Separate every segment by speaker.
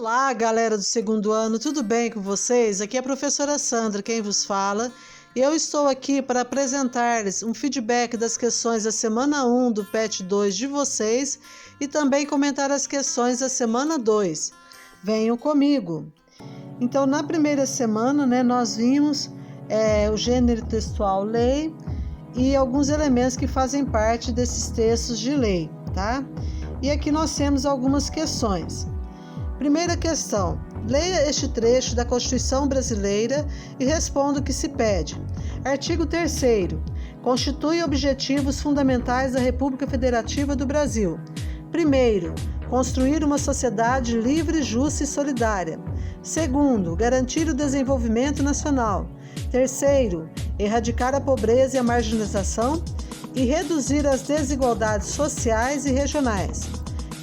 Speaker 1: Olá, galera do segundo ano, tudo bem com vocês? Aqui é a professora Sandra, quem vos fala. E eu estou aqui para apresentar-lhes um feedback das questões da semana 1 do PET 2 de vocês e também comentar as questões da semana 2. Venham comigo. Então, na primeira semana, nós vimos o gênero textual lei e alguns elementos que fazem parte desses textos de lei, tá? E aqui nós temos algumas questões. Primeira questão: leia este trecho da Constituição Brasileira e responda o que se pede. Artigo 3º. Constitui objetivos fundamentais da República Federativa do Brasil. Primeiro, construir uma sociedade livre, justa e solidária. Segundo, garantir o desenvolvimento nacional. Terceiro, erradicar a pobreza e a marginalização e reduzir as desigualdades sociais e regionais.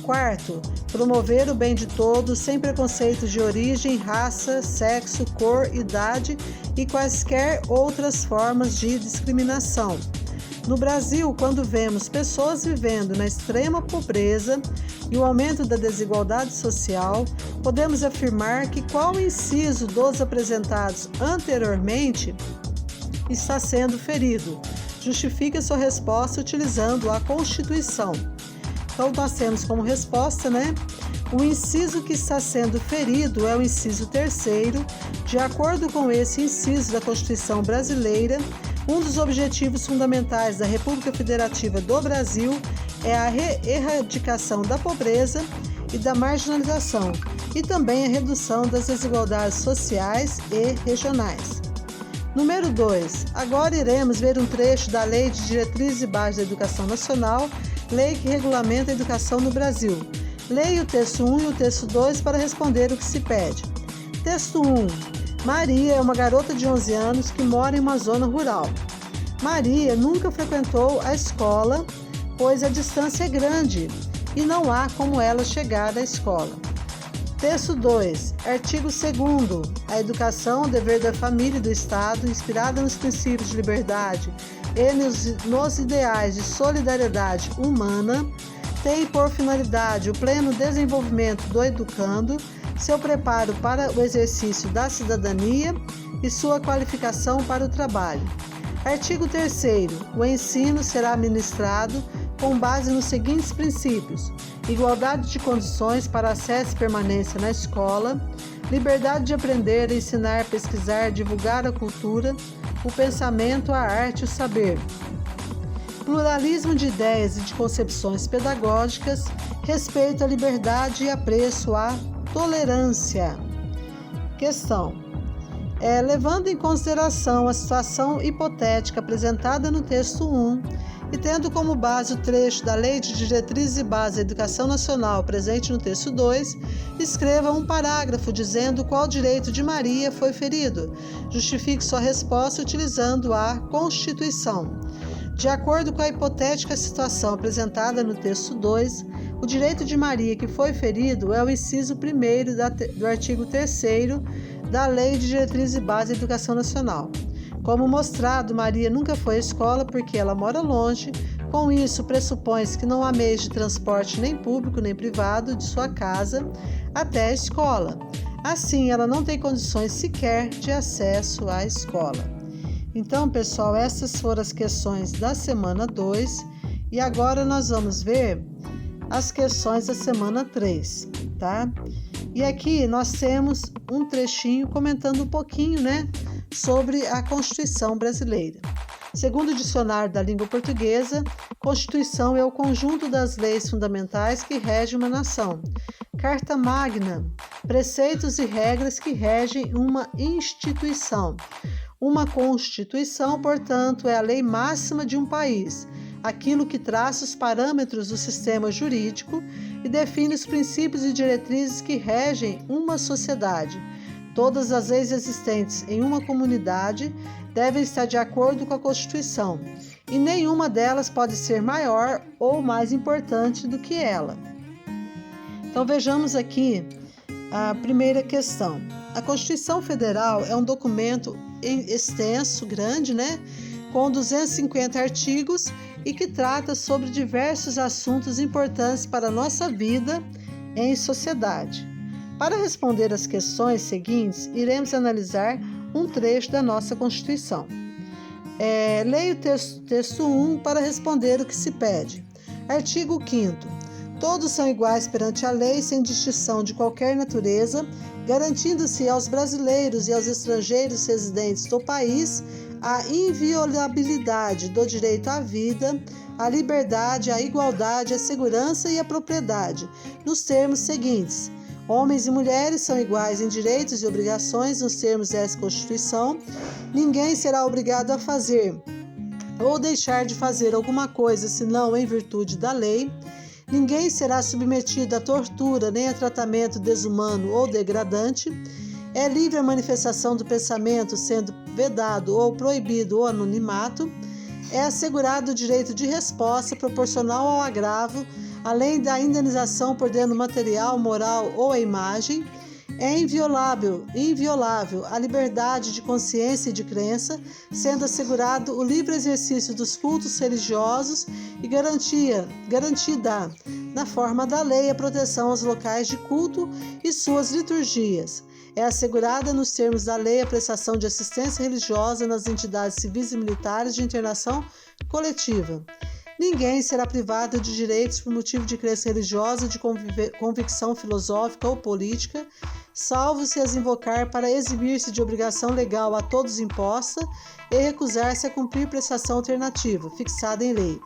Speaker 1: Quarto, promover o bem de todos sem preconceitos de origem, raça, sexo, cor, idade e quaisquer outras formas de discriminação. No Brasil, quando vemos pessoas vivendo na extrema pobreza e o aumento da desigualdade social, podemos afirmar que qual inciso dos apresentados anteriormente está sendo ferido? Justifique a sua resposta utilizando a Constituição. Então, nós temos como resposta, o inciso que está sendo ferido é o inciso 3º. De acordo com esse inciso da Constituição Brasileira, um dos objetivos fundamentais da República Federativa do Brasil é a erradicação da pobreza e da marginalização e também a redução das desigualdades sociais e regionais. Número 2. Agora iremos ver um trecho da Lei de Diretrizes e Bases da Educação Nacional, lei que regulamenta a educação no Brasil. Leia o texto 1 e o texto 2 para responder o que se pede. Texto 1. Maria é uma garota de 11 anos que mora em uma zona rural. Maria nunca frequentou a escola, pois a distância é grande e não há como ela chegar à escola. Texto 2. Artigo 2º. A educação é um dever da família e do Estado, inspirada nos princípios de liberdade e nos ideais de solidariedade humana, tem por finalidade o pleno desenvolvimento do educando, seu preparo para o exercício da cidadania e sua qualificação para o trabalho. Artigo 3º. O ensino será ministrado com base nos seguintes princípios: igualdade de condições para acesso e permanência na escola, liberdade de aprender, ensinar, pesquisar, divulgar a cultura, o pensamento, a arte e o saber, pluralismo de ideias e de concepções pedagógicas, respeito à liberdade e apreço à tolerância. Questão: levando em consideração a situação hipotética apresentada no texto 1 e tendo como base o trecho da Lei de Diretrizes e Bases da Educação Nacional presente no texto 2, escreva um parágrafo dizendo qual direito de Maria foi ferido. Justifique sua resposta utilizando a Constituição. De acordo com a hipotética situação apresentada no texto 2, o direito de Maria que foi ferido é o inciso 1º do artigo 3º da Lei de Diretrizes e Bases da Educação Nacional. Como mostrado, Maria nunca foi à escola porque ela mora longe. Com isso, pressupõe-se que não há meios de transporte nem público nem privado de sua casa até a escola. Assim, ela não tem condições sequer de acesso à escola. Então, pessoal, essas foram as questões da semana 2 e agora nós vamos ver as questões da semana 3, tá? E aqui nós temos um trechinho comentando um pouquinho, sobre a Constituição Brasileira. Segundo o Dicionário da Língua Portuguesa, Constituição é o conjunto das leis fundamentais que regem uma nação. Carta Magna, preceitos e regras que regem uma instituição. Uma Constituição, portanto, é a lei máxima de um país, aquilo que traça os parâmetros do sistema jurídico e define os princípios e diretrizes que regem uma sociedade. Todas as leis existentes em uma comunidade devem estar de acordo com a Constituição, e nenhuma delas pode ser maior ou mais importante do que ela. Então vejamos aqui a primeira questão. A Constituição Federal é um documento extenso, grande, com 250 artigos e que trata sobre diversos assuntos importantes para a nossa vida em sociedade. Para responder às questões seguintes, iremos analisar um trecho da nossa Constituição. Leia o texto 1 para responder o que se pede. Artigo 5º. Todos são iguais perante a lei, sem distinção de qualquer natureza, garantindo-se aos brasileiros e aos estrangeiros residentes do país a inviolabilidade do direito à vida, à liberdade, à igualdade, à segurança e à propriedade, nos termos seguintes: homens e mulheres são iguais em direitos e obrigações nos termos dessa Constituição. Ninguém será obrigado a fazer ou deixar de fazer alguma coisa senão em virtude da lei. Ninguém será submetido à tortura nem a tratamento desumano ou degradante. É livre a manifestação do pensamento, sendo vedado ou proibido o anonimato. É assegurado o direito de resposta proporcional ao agravo, além da indenização por dano material, moral ou à imagem. É inviolável a liberdade de consciência e de crença, sendo assegurado o livre exercício dos cultos religiosos e garantida, na forma da lei, a proteção aos locais de culto e suas liturgias. É assegurada, nos termos da lei, a prestação de assistência religiosa nas entidades civis e militares de internação coletiva. Ninguém será privado de direitos por motivo de crença religiosa, de convicção filosófica ou política, salvo se as invocar para eximir-se de obrigação legal a todos imposta e recusar-se a cumprir prestação alternativa, fixada em lei.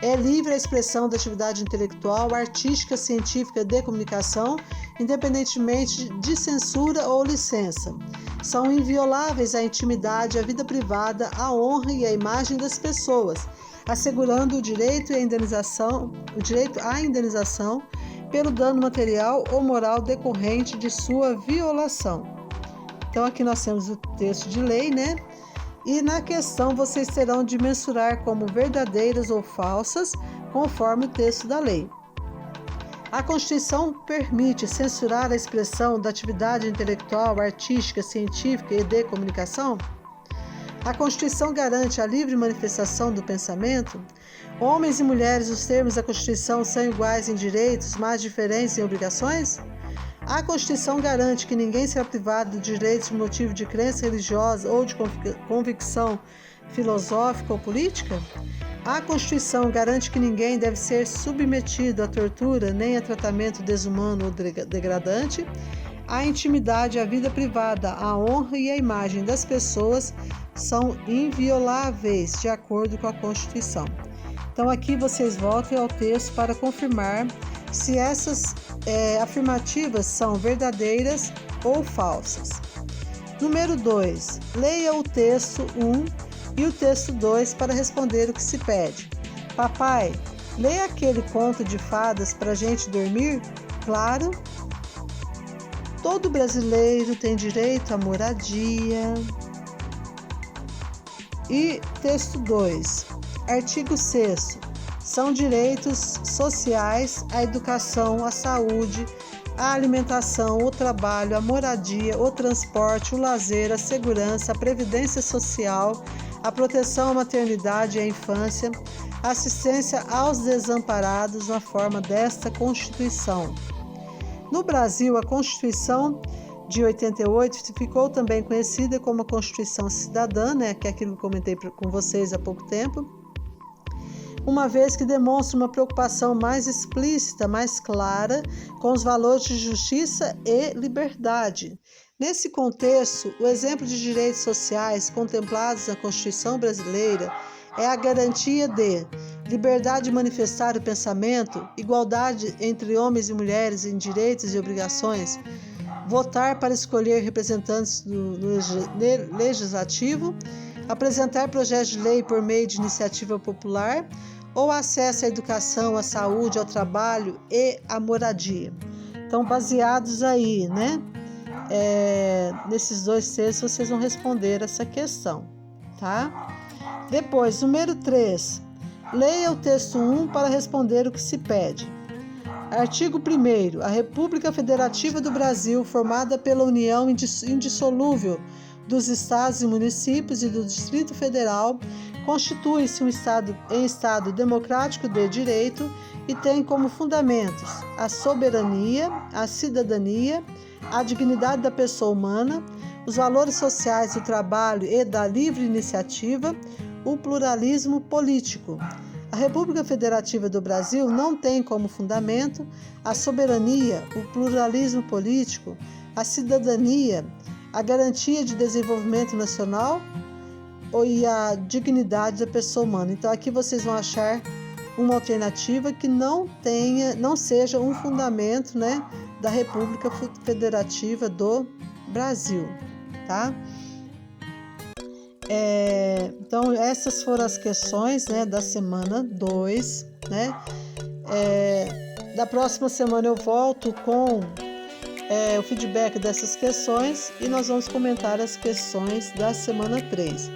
Speaker 1: É livre a expressão da atividade intelectual, artística, científica, de comunicação, independentemente de censura ou licença. São invioláveis a intimidade, a vida privada, a honra e a imagem das pessoas, assegurando o direito à indenização pelo dano material ou moral decorrente de sua violação. Então aqui nós temos o texto de lei, né? E na questão vocês terão de mensurar como verdadeiras ou falsas, conforme o texto da lei. A Constituição permite censurar a expressão da atividade intelectual, artística, científica e de comunicação? A Constituição garante a livre manifestação do pensamento? Homens e mulheres, os termos da Constituição são iguais em direitos, mas diferentes em obrigações? A Constituição garante que ninguém será privado de direitos por motivo de crença religiosa ou de convicção filosófica ou política? A Constituição garante que ninguém deve ser submetido à tortura nem a tratamento desumano ou degradante? A intimidade, a vida privada, a honra e a imagem das pessoas são invioláveis de acordo com a Constituição. Então aqui vocês voltem ao texto para confirmar se essas afirmativas são verdadeiras ou falsas. Número 2. Leia o texto 1 e o texto 2 para responder o que se pede. Papai, leia aquele conto de fadas para a gente dormir? Claro. Todo brasileiro tem direito à moradia. E texto 2. Artigo 6º. São direitos sociais a educação, a saúde, a alimentação, o trabalho, a moradia, o transporte, o lazer, a segurança, a previdência social, a proteção à maternidade e à infância, a assistência aos desamparados na forma desta Constituição. No Brasil, a Constituição de 88 ficou também conhecida como a Constituição Cidadã, que é aquilo que eu comentei com vocês há pouco tempo, uma vez que demonstra uma preocupação mais explícita, mais clara, com os valores de justiça e liberdade. Nesse contexto, o exemplo de direitos sociais contemplados na Constituição brasileira é a garantia de liberdade de manifestar o pensamento, igualdade entre homens e mulheres em direitos e obrigações, votar para escolher representantes no legislativo, apresentar projetos de lei por meio de iniciativa popular ou acesso à educação, à saúde, ao trabalho e à moradia. Então, baseados aí, nesses dois textos, vocês vão responder essa questão, tá? Depois, número 3. Leia o texto 1 para responder o que se pede. Artigo 1º. A República Federativa do Brasil, formada pela união indissolúvel dos estados e municípios e do Distrito Federal, constitui-se em Estado democrático de direito e tem como fundamentos a soberania, a cidadania, a dignidade da pessoa humana, os valores sociais do trabalho e da livre iniciativa, o pluralismo político. A República Federativa do Brasil não tem como fundamento a soberania, o pluralismo político, a cidadania, a garantia de desenvolvimento nacional e a dignidade da pessoa humana. Então aqui vocês vão achar uma alternativa que não seja um fundamento, né, da República Federativa do Brasil, tá? Então essas foram as questões, né, da semana 2, né? Da próxima semana eu volto com o feedback dessas questões e nós vamos comentar as questões da semana 3.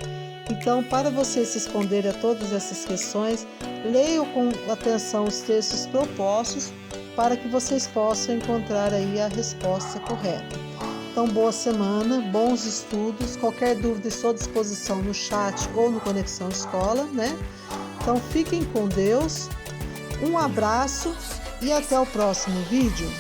Speaker 1: Então, para vocês responderem a todas essas questões, leiam com atenção os textos propostos para que vocês possam encontrar aí a resposta correta. Então, boa semana, bons estudos. Qualquer dúvida, estou à disposição no chat ou no Conexão Escola, né? Então, fiquem com Deus. Um abraço e até o próximo vídeo.